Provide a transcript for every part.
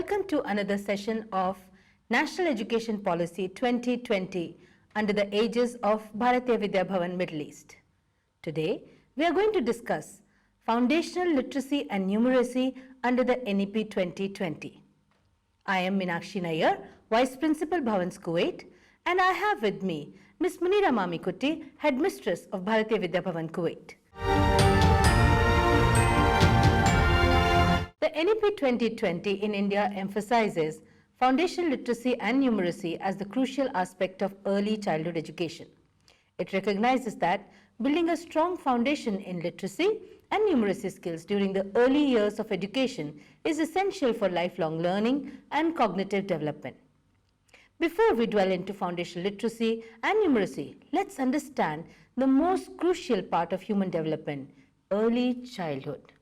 welcome to another session of National Education Policy 2020 under the aegis of Bharatiya Vidya Bhavan Middle East. Today, we are going to discuss Foundational Literacy and Numeracy under the NEP 2020. I am Meenakshi Nair, Vice Principal Bhavans Kuwait, and I have with me Ms. Munira Mamikutti, Headmistress of Bharatiya Vidya Bhavan Kuwait. The NEP 2020 in India emphasizes foundational literacy and numeracy as the crucial aspect of early childhood education. It recognizes that building a strong foundation in literacy and numeracy skills during the early years of education is essential for lifelong learning and cognitive development. Before we dwell into foundational literacy and numeracy, let's understand the most crucial part of human development, early childhood.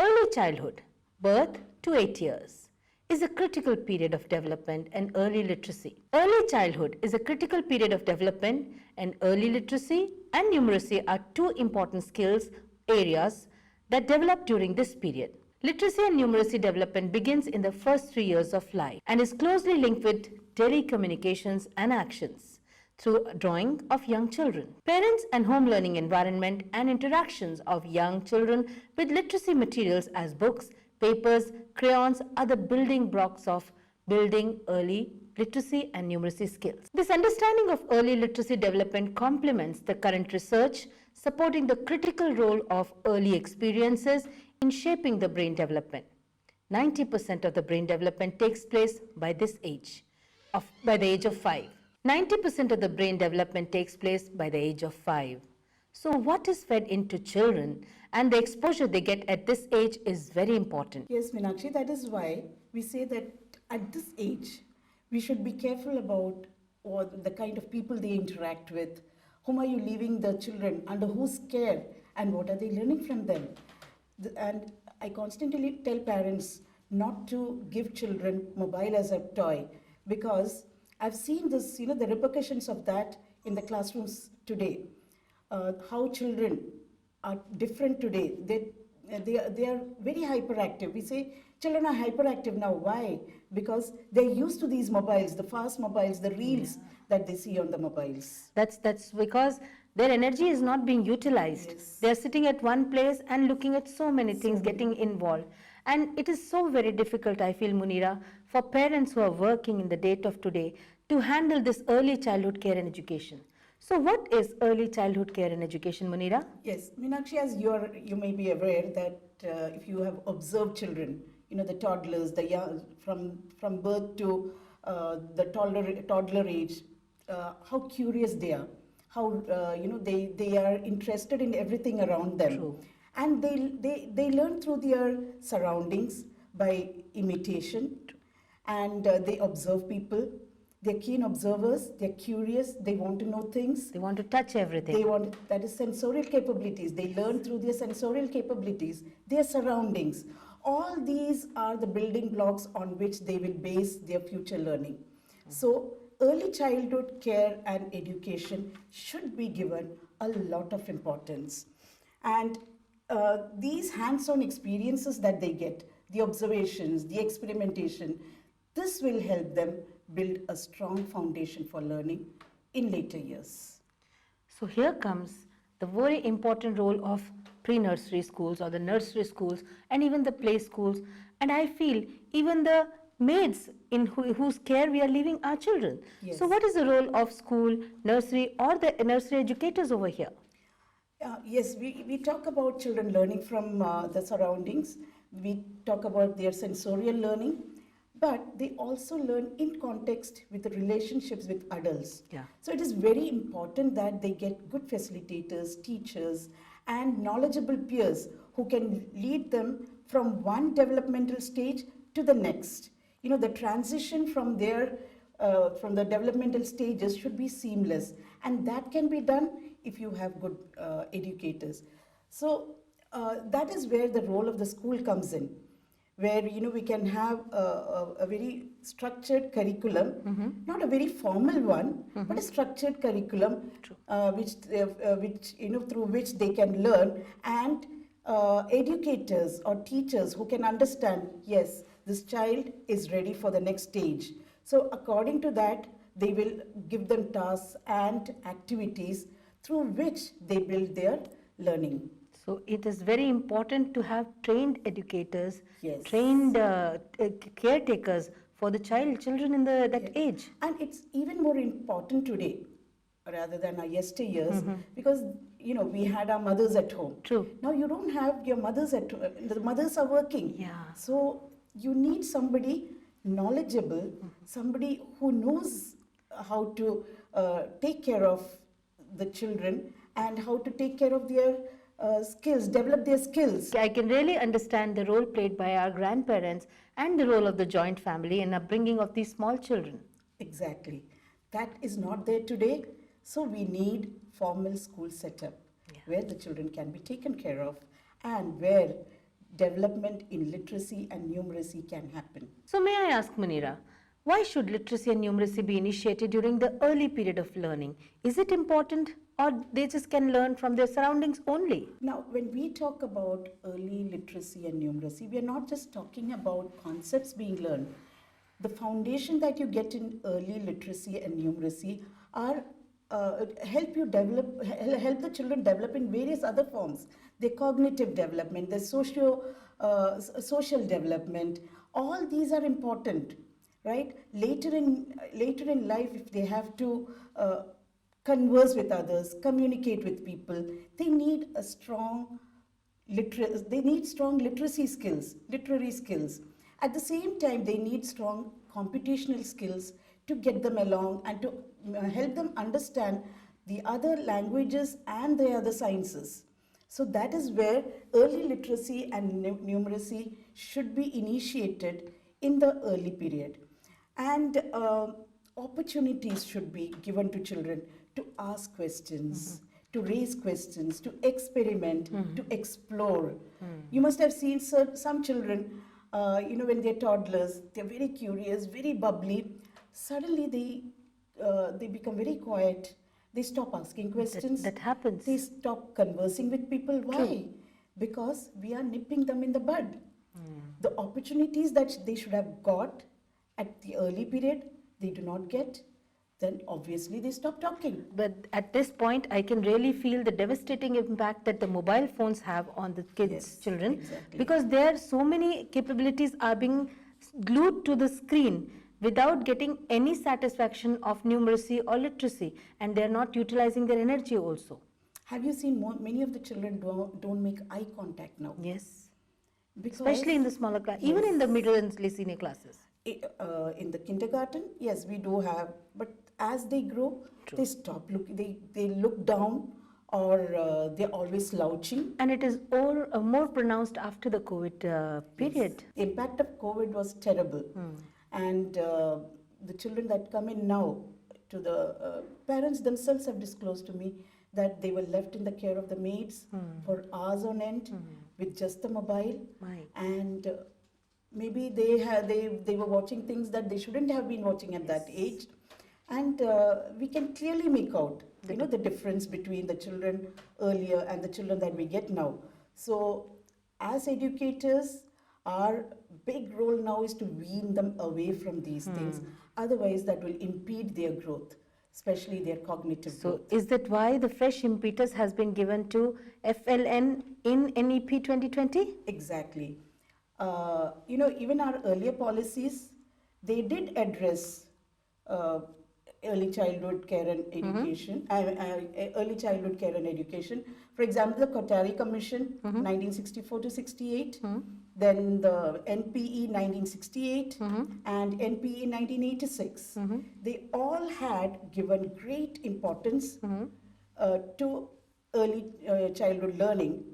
Early childhood, birth to 8 years, is a critical period of development and early literacy. Early childhood is a critical period of development, and early literacy and numeracy are two important skills areas that develop during this period. Literacy and numeracy development begins in the first 3 years of life and is closely linked with daily communications and actions through drawing of young children. Parents and home learning environment and interactions of young children with literacy materials as books, papers, crayons are the building blocks of building early literacy and numeracy skills. This understanding of early literacy development complements the current research supporting the critical role of early experiences in shaping the brain development. 90% of the brain development takes place by the age of 5. 90% of the brain development takes place by the age of 5. So what is fed into children and the exposure they get at this age is very important. Yes, Meenakshi, that is why we say that at this age, we should be careful about the kind of people they interact with. Whom are you leaving the children, under whose care, and what are they learning from them? And I constantly tell parents not to give children mobile as a toy, because I've seen this, the repercussions of that in the classrooms today. How children are different today. They are very hyperactive. We say children are hyperactive now. Why? Because they're used to these mobiles, the fast mobiles, the reels that they see on the mobiles. That's because their energy is not being utilized. Yes. They're sitting at one place and looking at so many things, getting involved. And it is so very difficult, I feel, Munira, for parents who are working in the date of today to handle this early childhood care and education. So what is early childhood care and education, Munira? Yes, Meenakshi, as you may be aware that if you have observed children, the toddlers, the young, from birth to the toddler age, how curious they are, how they are interested in everything around them. True. And they learn through their surroundings by imitation, and they observe people. They're keen observers, they're curious, they want to know things. They want to touch everything. That is sensorial capabilities. They learn through their sensorial capabilities, their surroundings. All these are the building blocks on which they will base their future learning. So early childhood care and education should be given a lot of importance. And these hands-on experiences that they get, the observations, the experimentation, this will help them build a strong foundation for learning in later years. So here comes the very important role of pre-nursery schools or the nursery schools and even the play schools. And I feel even the maids in whose care we are leaving our children. Yes. So what is the role of school, nursery or the nursery educators over here? Yes, we talk about children learning from the surroundings. We talk about their sensorial learning. But they also learn in context with the relationships with adults. Yeah. So it is very important that they get good facilitators, teachers, and knowledgeable peers who can lead them from one developmental stage to the next. The transition from from the developmental stages should be seamless, and that can be done if you have good educators. So that is where the role of the school comes in, where we can have a very structured curriculum, not a very formal one, but a structured curriculum, which through which they can learn, and educators or teachers who can understand, yes, this child is ready for the next stage. So according to that, they will give them tasks and activities through which they build their learning. So it is very important to have trained educators, Yes. trained caretakers for the children in that age. And it's even more important today rather than our yesteryears, because we had our mothers at home. True. Now you don't have your mothers at home. The mothers are working. Yeah. So you need somebody knowledgeable, somebody who knows how to take care of the children and how to take care of their skills, develop their skills. I can really understand the role played by our grandparents and the role of the joint family in upbringing of these small children. Exactly. That is not there today. So we need formal school setup where the children can be taken care of and where development in literacy and numeracy can happen. So may I ask Munira, why should literacy and numeracy be initiated during the early period of learning? Is it important or they just can learn from their surroundings only? Now, when we talk about early literacy and numeracy, we are not just talking about concepts being learned. The foundation that you get in early literacy and numeracy are help the children develop in various other forms. Their cognitive development, their social development, all these are important, right? Later in life, if they have to converse with others, communicate with people, they need strong literacy skills, literary skills. At the same time, they need strong computational skills to get them along and to help them understand the other languages and the other sciences. So that is where early literacy and numeracy should be initiated in the early period. And opportunities should be given to children to ask questions, to raise questions, to experiment, to explore. You must have seen some children, when they're toddlers, they're very curious, very bubbly. Suddenly they become very quiet. They stop asking questions. That happens. They stop conversing with people. Why? True. Because we are nipping them in the bud. The opportunities that they should have got at the early period, they do not get. Then obviously they stop talking. But at this point, I can really feel the devastating impact that the mobile phones have on the kids, children, exactly. because there so many capabilities are being glued to the screen without getting any satisfaction of numeracy or literacy, and they're not utilizing their energy also. Have you seen many of the children don't make eye contact now? Yes. Because Especially in the smaller class, even in the middle and senior classes. In the kindergarten, yes, we do have, but as they grow, they stop looking, they look down, or they're always slouching. And it is more pronounced after the COVID period. Yes. The impact of COVID was terrible. And the children that come in now, to the parents themselves have disclosed to me that they were left in the care of the maids for hours on end with just the mobile. And maybe they were watching things that they shouldn't have been watching at that age. And we can clearly make out the difference between the children earlier and the children that we get now. So as educators, our big role now is to wean them away from these things. Otherwise, that will impede their growth, especially their cognitive growth. So is that why the fresh impetus has been given to FLN in NEP 2020? Exactly. Even our earlier policies, they did address early childhood care and education, early childhood care and education. For example, the Kothari Commission, 1964 to 68, then the NPE 1968 and NPE 1986. They all had given great importance to early childhood learning.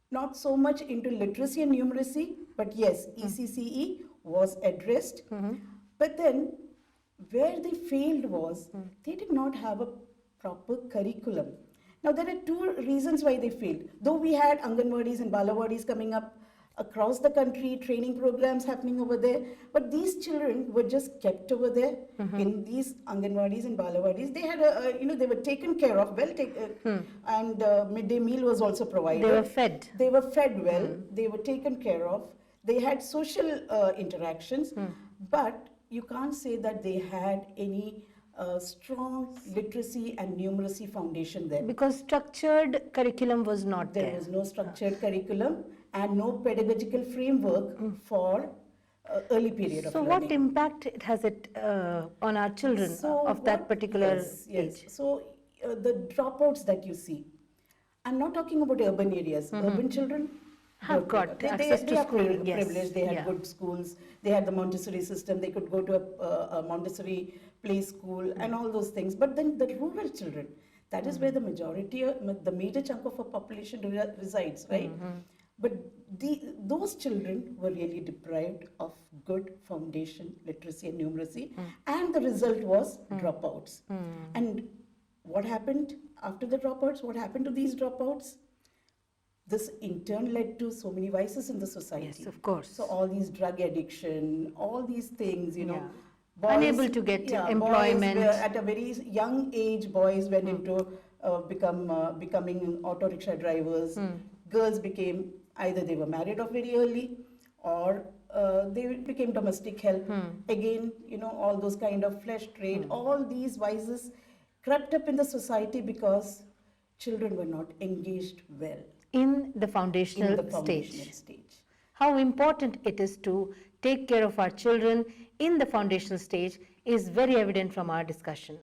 Not so much into literacy and numeracy, but yes, ECCE was addressed. But then where they failed was they did not have a proper curriculum. Now there are two reasons why they failed. Though we had Anganwadis and Balawadis coming up across the country, training programs happening over there, but these children were just kept over there in these Anganwadis and Balawadis. They had they were taken care of, and midday meal was also provided. They were fed. They were fed well. They were taken care of. They had social interactions, but you can't say that they had any strong literacy and numeracy foundation there. Because structured curriculum was not There there. was no structured curriculum and no pedagogical framework for early period of So learning. what impact has it on our children of that particular yes. age? So the dropouts that you see, I'm not talking about urban areas. Urban children Have got access to are schooling, yes. privileged. They had Yeah. good schools. They had the Montessori system. They could go to a Montessori play school and all those things. But then the rural children, that is where the the major chunk of our population resides, right? But those children were really deprived of good foundation literacy and numeracy, and the result was dropouts. And what happened after the dropouts? What happened to these dropouts? This in turn led to so many vices in the society. Yes, of course. So all these drug addiction, all these things, you know. Yeah. Boys, Unable to get employment. Boys at a very young age, boys went into becoming auto rickshaw drivers. Girls became, either they were married off very early, or they became domestic help. Again, you know, all those kind of flesh trade, all these vices crept up in the society because children were not engaged well In the foundational, in the foundational stage. How important it is to take care of our children in the foundational stage is very evident from our discussion.